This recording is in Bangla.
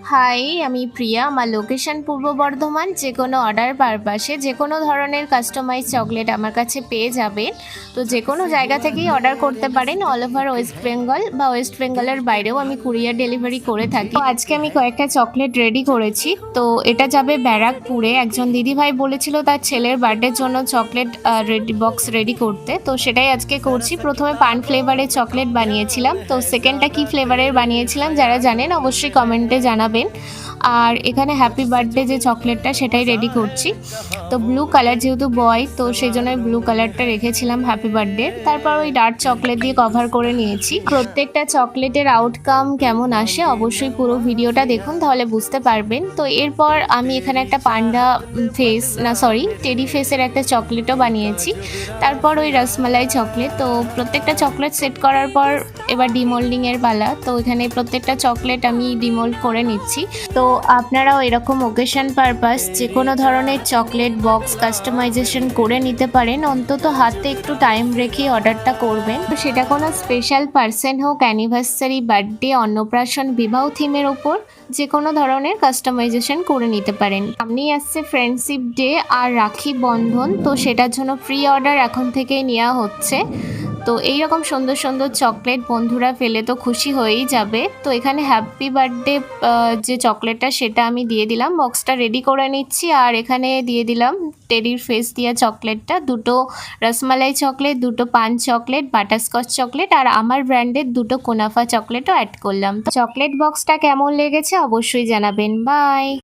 হাই, আমি প্রিয়া। আমার লোকেশন পূর্ব বর্ধমান। যে কোনো অর্ডার পারপাসে যে কোনো ধরনের কাস্টমাইজ চকলেট আমার কাছে পেয়ে যাবেন। তো যে কোনো জায়গা থেকেই অর্ডার করতে পারেন, অল ওভার ওয়েস্ট বেঙ্গল বা ওয়েস্ট বেঙ্গলের বাইরেও আমি কুরিয়ার ডেলিভারি করে থাকি। তো আজকে আমি কয়েকটা চকলেট রেডি করেছি। তো এটা যাবে ব্যারাকপুরে। একজন দিদিভাই বলেছিল তার ছেলের বার্থডের জন্য চকলেট রেডি বক্স রেডি করতে, তো সেটাই আজকে করছি। প্রথমে পান ফ্লেভারের চকলেট বানিয়েছিলাম, তো সেকেন্ডটা কি ফ্লেভারের বানিয়েছিলাম যারা জানেন অবশ্যই কমেন্টে জানাবেন। আর এখানে হ্যাপি বার্থডে যে চকলেটটা সেটাই রেডি করছি। তো ব্লু কালার, যেহেতু বয় তো সেই জন্য ব্লু কালারটা রেখেছিলাম হ্যাপি বার্থডে। তারপর ওই ডার্ক চকলেট দিয়ে কভার করে নিয়েছি। প্রত্যেকটা চকলেটের আউটকাম কেমন আসে অবশ্যই পুরো ভিডিওটা দেখুন, তাহলে বুঝতে পারবেন। তো এরপর আমি এখানে একটা পান্ডা ফেস, না সরি টেডি ফেসের একটা চকলেটও বানিয়েছি। তারপর ওই রসমালাই চকলেট। তো প্রত্যেকটা চকলেট সেট করার পর এবার ডিমোল্ডিংয়ের পালা। তো এখানে প্রত্যেকটা চকলেট আমি ডিমোল্ড করে নিচ্ছি। তো আপনারাও এরকম ওকেশন পারপাস যে কোনো ধরনের চকলেট বক্স কাস্টমাইজেশন করে নিতে পারেন। অন্তত হাতে একটু টাইম রেখে অর্ডারটা করবেন। তো সেটা কোনো স্পেশাল পার্সন হোক, অ্যানিভার্সারি, বার্থডে, অন্নপ্রাশন, বিবাহ থিমের ওপর যে কোনো ধরনের কাস্টমাইজেশন করে নিতে পারেন। সামনেই আসছে ফ্রেন্ডশিপ ডে আর রাখি বন্ধন, তো সেটার জন্য প্রি অর্ডার এখন থেকেই নেওয়া হচ্ছে। তো এইরকম সুন্দর সুন্দর চকলেট বন্ধুরা ফেলে তো খুশি হয়েই যাবে। তো এখানে হ্যাপি বার্থডে যে চকলেটটা সেটা আমি দিয়ে দিলাম, বক্সটা রেডি করে নিচ্ছি। আর এখানে দিয়ে দিলাম টেডির ফেস দিয়া চকলেটটা, দুটো রসমালাই চকলেট, দুটো পান চকলেট, বাটারস্কচ চকলেট, আর আমার ব্র্যান্ডের দুটো কুনাফা চকলেটও অ্যাড করলাম। তো চকলেট বক্সটা কেমন লেগেছে অবশ্যই জানাবেন। বাই।